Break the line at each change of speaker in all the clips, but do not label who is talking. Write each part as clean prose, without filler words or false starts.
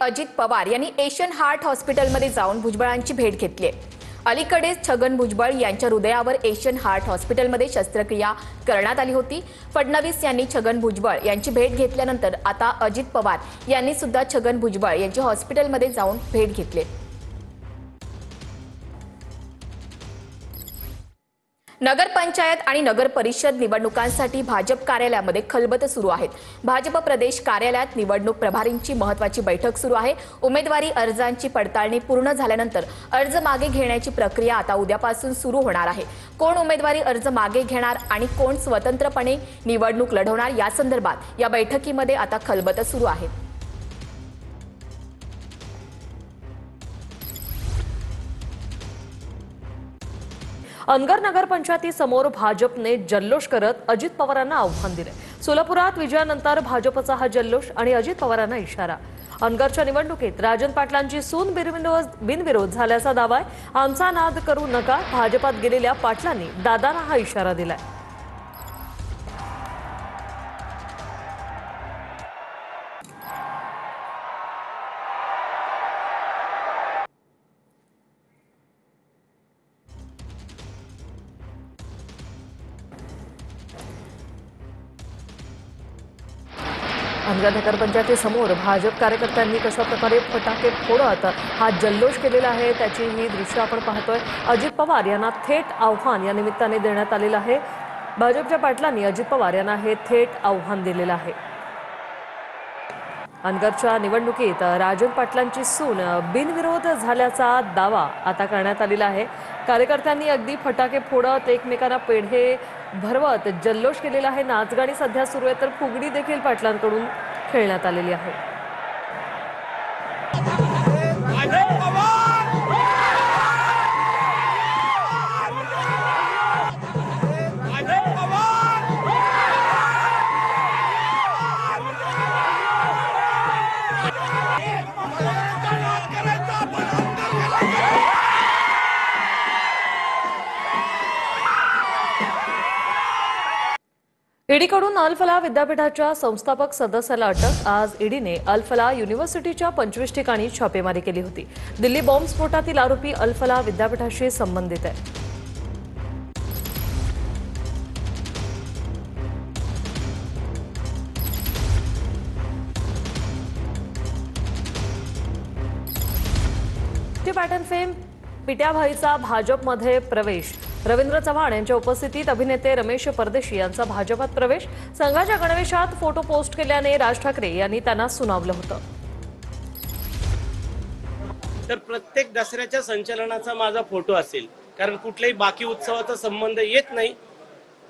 अजित पवार यांनी Asian heart हॉस्पिटलमध्ये जाऊन भुजबळांची भेट घेतली आहे। अलीकडेच छगन भुजबळ यांच्या हृदयावर एशियन हार्ट हॉस्पिटलमध्ये शस्त्रक्रिया करण्यात आली होती। फडणवीस यांनी छगन भुजबळ यांची भेट घेतल्यानंतर आता अजित पवार यांनी सुद्धा छगन भुजबळ यांची हॉस्पिटलमध्ये जाऊन भेट घेतली। नगर पंचायत आणि नगर परिषद निवडणुकांसाठी भाजप कार्यालयामध्ये खलबत सुरू आहे। भाजप प्रदेश कार्यालयात निवडणूक प्रभारींची महत्त्वाची बैठक सुरू आहे। उमेदवारी अर्जांची पडताळणी पूर्ण झाल्यानंतर अर्ज मागे घेण्याची प्रक्रिया आता उद्यापासून सुरू होणार आहे। कोण उमेदवारी अर्ज मागे घेणार आणि कोण स्वतंत्रपणे निवडणूक लढवणार या संदर्भात या बैठकीमध्ये आता खलबत सुरू आहे।
अनगर नगर पंचायती समोर भाजपने जल्लोष करत अजित पवारांना आव्हान दिले। सोलापुरात विजयानंतर भाजपचा हा जल्लोष आणि अजित पवारांना इशारा। अनगरच्या निवडणुकीत राजन पाटलांची सून बिनविरोध झाल्याचा दावा आहे। आमचा नाद करू नका, भाजपात गेलेल्या पाटलांनी दादांना हा इशारा दिलाय। अनगर नगर पंचायतीसमोर भाजप कार्यकर्त्यांनी कशा प्रकारे फटाके फोडत हा जल्लोष केलेला आहे त्याची ही दृश्य आपण पाहतोय। अजित पवार यांना थेट आव्हान या निमित्ताने देण्यात आलेलं आहे। भाजपच्या पाटलांनी अजित पवार यांना हे थेट आव्हान दिलेलं आहे। अनगरच्या निवडणुकीत राजन पाटलांची सून बिनविरोध झाल्याचा दावा आता करण्यात आलेला आहे। कार्यकर्त्यांनी अगदी फटाके फोडत एकमेकांना पेढे भरवत जल्लोष केलेला आहे। नाचगाणी सध्या सुरू आहे तर फुगडी देखील पाटलांकडून खेळण्यात आलेली आहे। ईडीकडून अल-फलाह विद्यापीठाच्या संस्थापक सदस्याला अटक। आज ईडीने अल-फलाह युनिव्हर्सिटीच्या 25 ठिकाणी छापेमारी केली होती। दिल्ली बॉम्बस्फोटातील आरोपी अल-फलाह विद्यापीठाशी संबंधित आहे। पॅटर्न फेम पिट्याभाईचा भाजपमध्ये प्रवेश। रवींद्र चव्हाण यांच्या उपस्थितीत अभिनेते रमेश परदेशी यांचा भाजपात प्रवेश। संघाच्या गणवेशात फोटो पोस्ट केल्याने राज ठाकरे यांनी त्यांना सुनावलं होतं।
तर प्रत्येक दसऱ्याच्या संचलनाचा माझा फोटो असेल, कारण कुठल्याही बाकी उत्सवाचा संबंध येत नाही।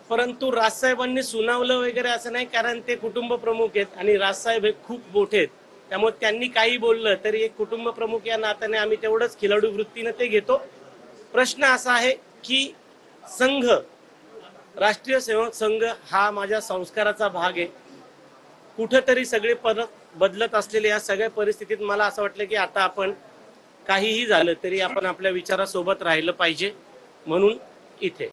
परंतु राजसाहेबांनी सुनावलं वगैरे असं नाही, कारण ते कुटुंब प्रमुख आहेत आणि राजसाहेब हे खूप मोठे आहेत। त्यामुळे त्यांनी काही बोललं तरी एक कुटुंब प्रमुख या नात्याने आम्ही तेवढंच खिलाडू वृत्तीने ते घेतो। प्रश्न असा आहे की संघ, राष्ट्रीय सेवक संघ हा माझ्या संस्काराचा भाग आहे। कुठेतरी सगळे परत बदलत असलेल्या या सगळ्या परिस्थितीत मला असं वाटलं की आता आपण काहीही झालं तरी आपण आपल्या विचारासोबत राहिलं पाहिजे, म्हणून इथे